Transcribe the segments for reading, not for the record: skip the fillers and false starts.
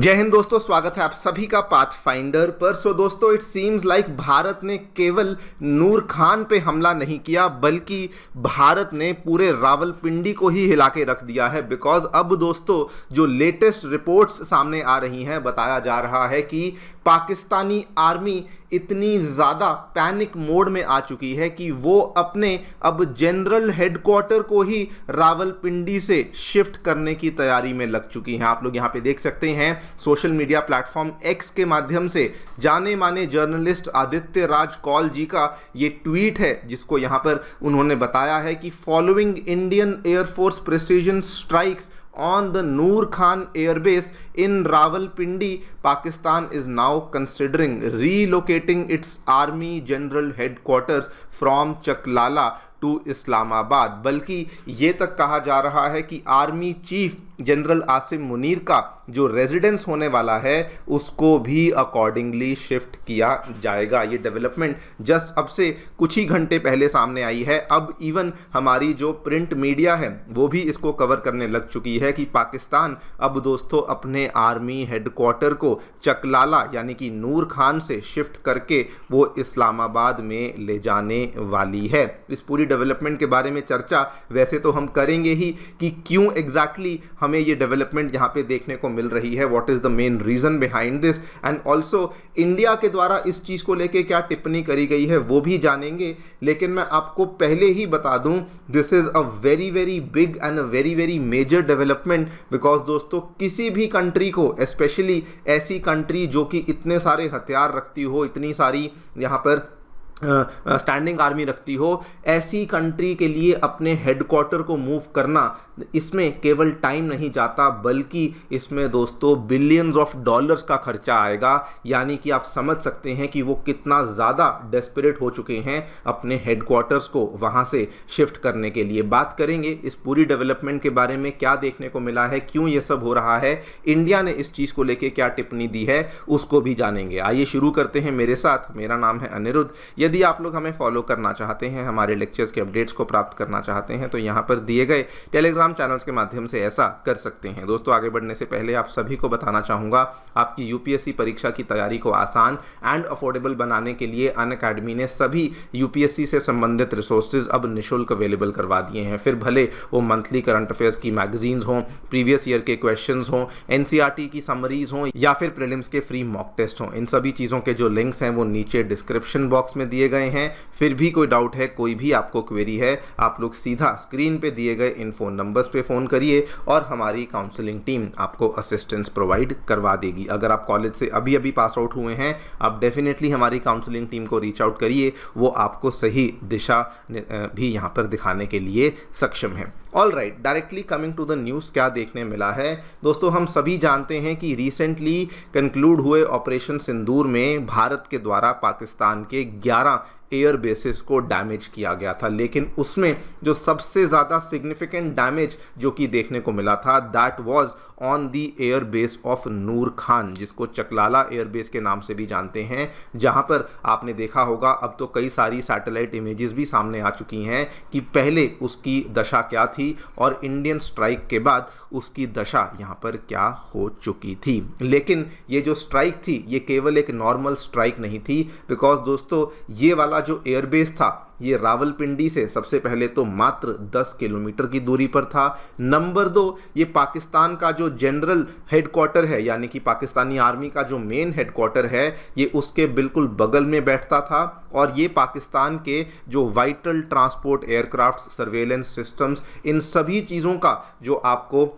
जय हिंद दोस्तों, स्वागत है आप सभी का पाथफाइंडर पर। दोस्तों, इट सीम्स लाइक भारत ने केवल नूर खान पे हमला नहीं किया बल्कि भारत ने पूरे रावलपिंडी को ही हिला के रख दिया है। बिकॉज अब दोस्तों जो लेटेस्ट रिपोर्ट्स सामने आ रही हैं, बताया जा रहा है कि पाकिस्तानी आर्मी इतनी ज़्यादा पैनिक मोड में आ चुकी है कि वो अपने अब जनरल हेडक्वार्टर को ही रावलपिंडी से शिफ्ट करने की तैयारी में लग चुकी हैं। आप लोग यहाँ पे देख सकते हैं सोशल मीडिया प्लेटफॉर्म एक्स के माध्यम से जाने माने जर्नलिस्ट आदित्य राज कौल जी का ये ट्वीट है, जिसको यहाँ पर उन्होंने बताया है कि following Indian air force precision strikes on the Noor Khan Air Base in Rawalpindi, Pakistan is now considering relocating its army general headquarters from Chaklala to Islamabad. बल्कि ये तक कहा जा रहा है कि army chief general Asim Munir का जो रेजिडेंस होने वाला है उसको भी अकॉर्डिंगली शिफ्ट किया जाएगा। ये डेवलपमेंट जस्ट अब से कुछ ही घंटे पहले सामने आई है। अब इवन हमारी जो प्रिंट मीडिया है वो भी इसको कवर करने लग चुकी है कि पाकिस्तान अब दोस्तों अपने आर्मी हेडक्वार्टर को चकलाला यानी कि नूर खान से शिफ्ट करके वो इस्लामाबाद में ले जाने वाली है। इस पूरी डेवलपमेंट के बारे में चर्चा वैसे तो हम करेंगे ही कि क्यों एग्जैक्टली हमें ये डेवलपमेंट यहाँ पे देखने को मिल रही है, what is the main reason behind this, and also India के द्वारा इस चीज को लेके क्या टिप्पणी करी गई है वो भी जानेंगे। लेकिन मैं आपको पहले ही बता दूं, this is a very very big and a very very major development. Because दोस्तों किसी भी कंट्री को, स्पेशली ऐसी कंट्री जो कि इतने सारे हथियार रखती हो, इतनी सारी यहाँ पर स्टैंडिंग आर्मी रखती हो, ऐसी कंट्री के लिए अपने हेडक्वार्टर को मूव करना, इसमें केवल टाइम नहीं जाता बल्कि इसमें दोस्तों बिलियंस ऑफ डॉलर्स का खर्चा आएगा। यानी कि आप समझ सकते हैं कि वो कितना ज़्यादा डेस्परेट हो चुके हैं अपने हेडक्वार्टर्स को वहाँ से शिफ्ट करने के लिए। बात करेंगे इस पूरी डेवलपमेंट के बारे में, क्या देखने को मिला है, क्यों ये सब हो रहा है, इंडिया ने इस चीज़ को लेके क्या टिप्पणी दी है, उसको भी जानेंगे। आइए शुरू करते हैं मेरे साथ। मेरा नाम है अनिरुद्ध। यदि आप लोग हमें फॉलो करना चाहते हैं, हमारे लेक्चर्स के अपडेट्स को प्राप्त करना चाहते हैं, तो यहाँ पर दिए गए टेलीग्राम चैनल्स के माध्यम से ऐसा कर सकते हैं। दोस्तों आगे बढ़ने से पहले आप सभी को बताना चाहूँगा, आपकी यूपीएससी परीक्षा की तैयारी को आसान एंड अफोर्डेबल बनाने के लिए अनअकैडमी ने सभी यूपीएससी से संबंधित रिसोर्सेज अब निःशुल्क अवेलेबल करवा दिए हैं। फिर भले वो मंथली करंट अफेयर्स की मैगजीन्स हों, प्रीवियस ईयर के क्वेश्चंस हों, एनसीईआरटी की समरीज हों या फिर प्रीलिम्स के फ्री मॉक टेस्ट हों, इन सभी चीज़ों के जो लिंक्स हैं वो नीचे डिस्क्रिप्शन बॉक्स में दिए गए हैं। फिर भी कोई डाउट है, कोई भी आपको क्वेरी है, आप लोग सीधा स्क्रीन पे दिए गए इन फोन नंबर्स पे फ़ोन करिए और हमारी काउंसलिंग टीम आपको असिस्टेंस प्रोवाइड करवा देगी। अगर आप कॉलेज से अभी अभी पास आउट हुए हैं, आप डेफिनेटली हमारी काउंसलिंग टीम को रीच आउट करिए, वो आपको सही दिशा भी यहाँ पर दिखाने के लिए सक्षम है। All right, directly coming to the news, क्या देखने मिला है दोस्तों। हम सभी जानते हैं कि रिसेंटली कंक्लूड हुए ऑपरेशन सिंदूर में भारत के द्वारा पाकिस्तान के 11 एयर बेसिस को डैमेज किया गया था। लेकिन उसमें जो सबसे ज़्यादा सिग्निफिकेंट डैमेज जो कि देखने को मिला था, that was on the air base of Noor Khan, जिसको चकलाला एयर बेस के नाम से भी जानते हैं, जहां पर आपने देखा होगा अब तो कई सारी सैटेलाइट इमेजेस भी सामने आ चुकी हैं कि पहले उसकी दशा क्या थी और इंडियन स्ट्राइक के बाद उसकी दशा यहां पर क्या हो चुकी थी। लेकिन ये जो स्ट्राइक थी ये केवल एक नॉर्मल स्ट्राइक नहीं थी। बिकॉज दोस्तों ये वाला जो एयरबेस था ये रावलपिंडी से सबसे पहले तो मात्र 10 किलोमीटर की दूरी पर था। नंबर 2, ये पाकिस्तान का जो जनरल हेडक्वार्टर है यानी कि पाकिस्तानी आर्मी का जो मेन हेडक्वार्टर है ये उसके बिल्कुल बगल में बैठता था। और ये पाकिस्तान के जो vital transport aircraft, surveillance systems, इन सभी चीज़ों का जो आपको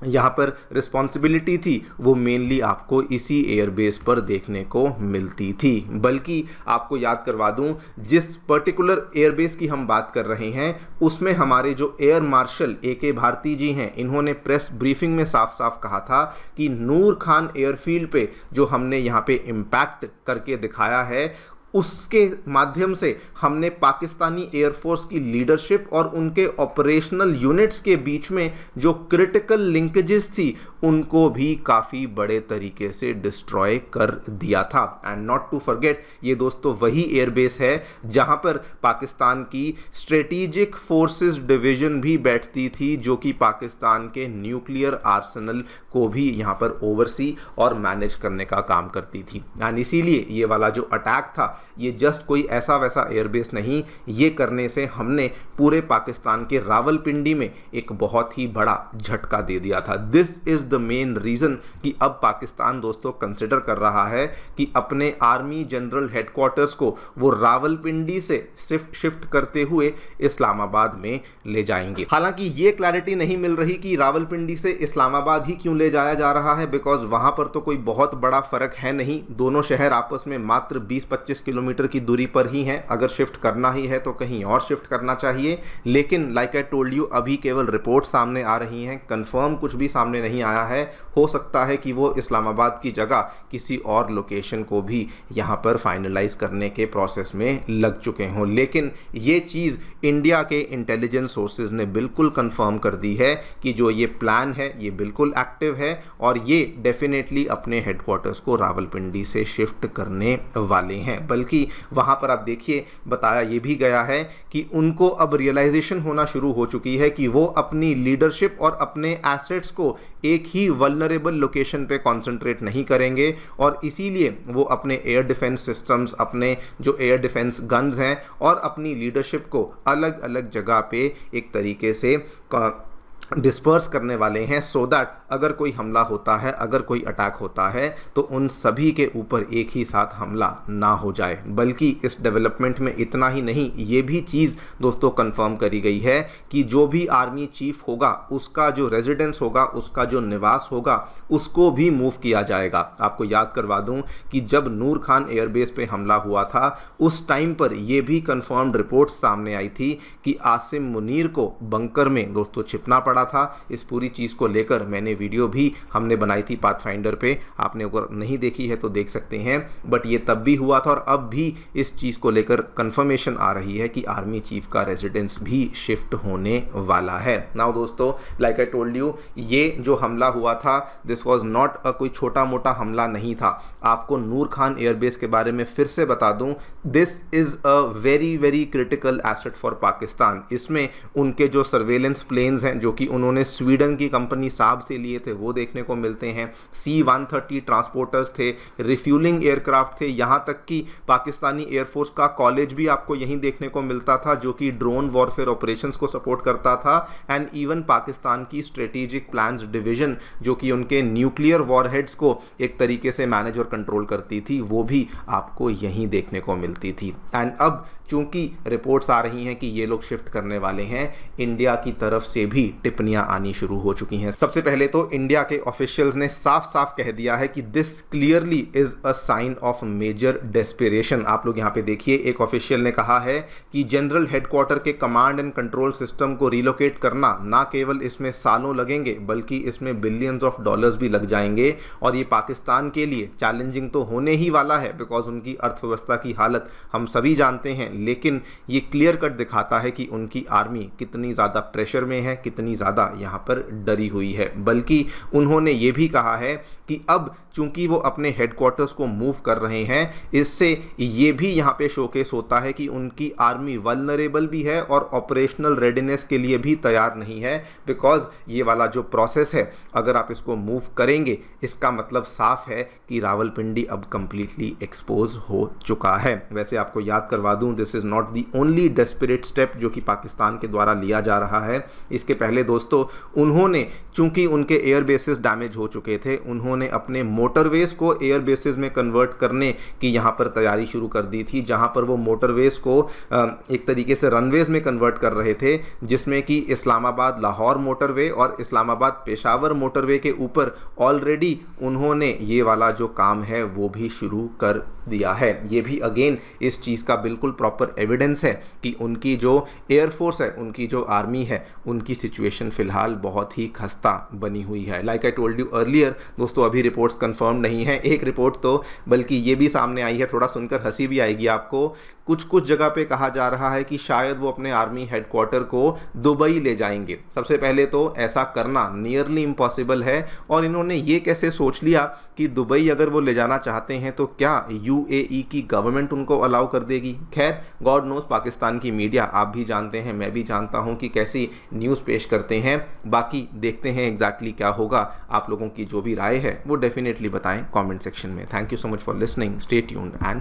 यहाँ पर रिस्पॉन्सिबिलिटी थी वो मेनली आपको इसी एयरबेस पर देखने को मिलती थी। बल्कि आपको याद करवा दूँ, जिस पर्टिकुलर एयरबेस की हम बात कर रहे हैं उसमें हमारे जो एयर मार्शल AK भारती जी हैं, इन्होंने प्रेस ब्रीफिंग में साफ साफ कहा था कि नूर खान एयरफील्ड पे जो हमने यहाँ पे इम्पैक्ट करके दिखाया है उसके माध्यम से हमने पाकिस्तानी एयरफोर्स की लीडरशिप और उनके ऑपरेशनल यूनिट्स के बीच में जो क्रिटिकल लिंकेजेस थी उनको भी काफ़ी बड़े तरीके से डिस्ट्रॉय कर दिया था। एंड नॉट टू फॉरगेट, ये दोस्तों वही एयरबेस है जहां पर पाकिस्तान की स्ट्रेटेजिक फोर्सेस डिवीजन भी बैठती थी, जो कि पाकिस्तान के न्यूक्लियर आर्सेनल को भी यहां पर ओवरसी और मैनेज करने का काम करती थी। एंड इसीलिए ये वाला जो अटैक था, ये जस्ट कोई ऐसा वैसा एयरबेस नहीं, ये करने से हमने पूरे पाकिस्तान के रावलपिंडी में एक बहुत ही बड़ा झटका दे दिया था। This is the main reason कि अब पाकिस्तान दोस्तों कंसिडर कर रहा है कि अपने आर्मी जनरल हेडक्वार्टर्स को वो रावलपिंडी से शिफ्ट करते हुए इस्लामाबाद में ले जाएंगे। हालांकि ये क्लैरिटी नहीं मिल रही कि रावलपिंडी से इस्लामाबाद ही क्यों ले जाया जा रहा है, बिकॉज वहां पर तो कोई बहुत बड़ा फर्क है नहीं, दोनों शहर आपस में मात्र 20-25 किलोमीटर की दूरी पर ही हैं। अगर शिफ्ट करना ही है तो कहीं और शिफ्ट करना चाहिए। लेकिन लाइक आई टोल्ड यू, अभी केवल रिपोर्ट सामने आ रही हैं, कंफर्म कुछ भी सामने नहीं आया है। हो सकता है कि वो इस्लामाबाद की जगह किसी और लोकेशन को भी यहाँ पर फाइनलाइज करने के प्रोसेस में लग चुके हों। लेकिन ये चीज़ इंडिया के इंटेलिजेंस सोर्सेज ने बिल्कुल कंफर्म कर दी है कि जो ये प्लान है ये बिल्कुल एक्टिव है और ये डेफिनेटली अपने हेडक्वार्टर्स को रावलपिंडी से शिफ्ट करने वाले हैं। बल्कि वहाँ पर आप देखिए, बताया ये भी गया है कि उनको अब रियलाइजेशन होना शुरू हो चुकी है कि वो अपनी लीडरशिप और अपने एसेट्स को एक ही वल्नरेबल लोकेशन पे कंसंट्रेट नहीं करेंगे और इसीलिए वो अपने एयर डिफेंस सिस्टम्स, अपने जो एयर डिफेंस गन्स हैं और अपनी लीडरशिप को अलग अलग जगह पे एक तरीके से डिस्पर्स करने वाले हैं, सो दैट अगर कोई हमला होता है, अगर कोई अटैक होता है तो उन सभी के ऊपर एक ही साथ हमला ना हो जाए। बल्कि इस डेवलपमेंट में इतना ही नहीं, ये भी चीज़ दोस्तों कंफर्म करी गई है कि जो भी आर्मी चीफ होगा उसका जो रेजिडेंस होगा, उसका जो निवास होगा, उसको भी मूव किया जाएगा। आपको याद करवा दूं कि जब नूर खान एयरबेस पे हमला हुआ था उस टाइम पर यह भी कंफर्म्ड रिपोर्ट सामने आई थी कि आसिम मुनीर को बंकर में दोस्तों छिपना पड़ा था। इस पूरी चीज़ को लेकर मैंने वीडियो भी हमने बनाई थी पाथफाइंडर पे, आपने अगर नहीं देखी है तो देख सकते हैं। बट ये तब भी हुआ था और अब भी इस चीज़ को लेकर कंफर्मेशन आ रही है कि आर्मी चीफ का रेजिडेंस भी शिफ्ट होने वाला है। नाउ दोस्तों, लाइक आई टोल्ड यू, ये जो हमला हुआ था दिस वाज नॉट कोई छोटा मोटा हमला नहीं था। आपको नूर खान एयरबेस के बारे में फिर से बता दूं, this is a very very critical asset for Pakistan. इसमें उनके जो सर्वेलेंस प्लेन्स हैं जो कि उन्होंने स्वीडन की कंपनी साब से लिए थे वो देखने को मिलते हैं। C-130 ट्रांसपोर्टर्स थे, रिफ्यूलिंग एयरक्राफ्ट थे, यहाँ तक कि पाकिस्तानी एयरफोर्स का कॉलेज भी आपको यहीं देखने को मिलता था जो कि ड्रोन वॉरफेयर ऑपरेशंस को सपोर्ट करता था। एंड इवन पाकिस्तान की स्ट्रेटेजिक प्लान्स डिवीजन जो कि उनके न्यूक्लियर वॉरहेड्स को एक तरीके से मैनेज और कंट्रोल करती थी, वो भी आपको यहीं देखने को मिलती थी। एंड अब चूंकि रिपोर्ट्स आ रही हैं कि ये लोग शिफ्ट करने वाले हैं, इंडिया की तरफ से भी टिप्पणियां आनी शुरू हो चुकी हैं। सबसे पहले तो इंडिया के ऑफिशियल्स ने साफ साफ कह दिया है कि this clearly is a sign of major desperation. आप लोग यहाँ पे देखिए, एक ऑफिशियल ने कहा है कि जनरल हेडक्वार्टर के कमांड एंड कंट्रोल सिस्टम को रिलोकेट करना, ना केवल इसमें सालों लगेंगे बल्कि इसमें बिलियंस ऑफ डॉलर्स भी लग जाएंगे और ये पाकिस्तान के लिए चैलेंजिंग तो होने ही वाला है बिकॉज उनकी अर्थव्यवस्था की हालत हम सभी जानते हैं। लेकिन ये क्लियर कट दिखाता है कि उनकी आर्मी कितनी ज़्यादा प्रेशर में है, कितनी ज़्यादा यहाँ पर डरी हुई है। बल्कि उन्होंने ये भी कहा है कि अब चूंकि वो अपने हेडक्वार्टर्स को मूव कर रहे हैं, इससे ये भी यहाँ पे शोकेस होता है कि उनकी आर्मी वल्नरेबल भी है और ऑपरेशनल रेडीनेस के लिए भी तैयार नहीं है। बिकॉज ये वाला जो प्रोसेस है, अगर आप इसको मूव करेंगे, इसका मतलब साफ है कि रावलपिंडी अब कंप्लीटली एक्सपोज हो चुका है। वैसे आपको याद करवा दूं, this is not the only desperate step जो कि पाकिस्तान के द्वारा लिया जा रहा है। इसके पहले दोस्तों, उन्होंने चूंकि उनके एयर बेसिस डैमेज हो चुके थे, उन्होंने अपने मोटरवेज को एयर बेसिस में कन्वर्ट करने की यहाँ पर तैयारी शुरू कर दी थी, जहाँ पर वो मोटरवेज को एक तरीके से रनवेज में कन्वर्ट कर रहे थे, जिसमें कि इस्लामाबाद लाहौर मोटरवे और इस्लामाबाद पेशावर मोटरवे के ऊपर ऑलरेडी उन्होंने ये वाला जो काम है वो भी शुरू कर दिया है। ये भी अगेन इस चीज़ का बिल्कुल प्रॉपर एविडेंस है कि उनकी जो एयरफोर्स है, उनकी जो आर्मी है, उनकी सिचुएशन फ़िलहाल बहुत ही खस्ता बनी हुई है। Like I told you earlier दोस्तों, अभी रिपोर्ट्स कंफर्म नहीं है। एक रिपोर्ट तो बल्कि ये भी सामने आई है, थोड़ा सुनकर हंसी भी आएगी आपको, कुछ कुछ जगह पे कहा जा रहा है कि शायद वो अपने आर्मी हेडक्वार्टर को दुबई ले जाएंगे। सबसे पहले तो ऐसा करना नियरली इम्पॉसिबल है, और इन्होंने ये कैसे सोच लिया कि दुबई अगर वो ले जाना चाहते हैं तो क्या यूएई की गवर्नमेंट उनको अलाउ कर देगी। खैर, गॉड नोस, पाकिस्तान की मीडिया, आप भी जानते हैं, मैं भी जानता हूं कि कैसी न्यूज़ पेश करते हैं। बाकी देखते हैं एग्जैक्टली क्या होगा। आप लोगों की जो भी राय है वो डेफिनेटली बताएं कमेंट सेक्शन में। Thank you so much for listening, stay tuned and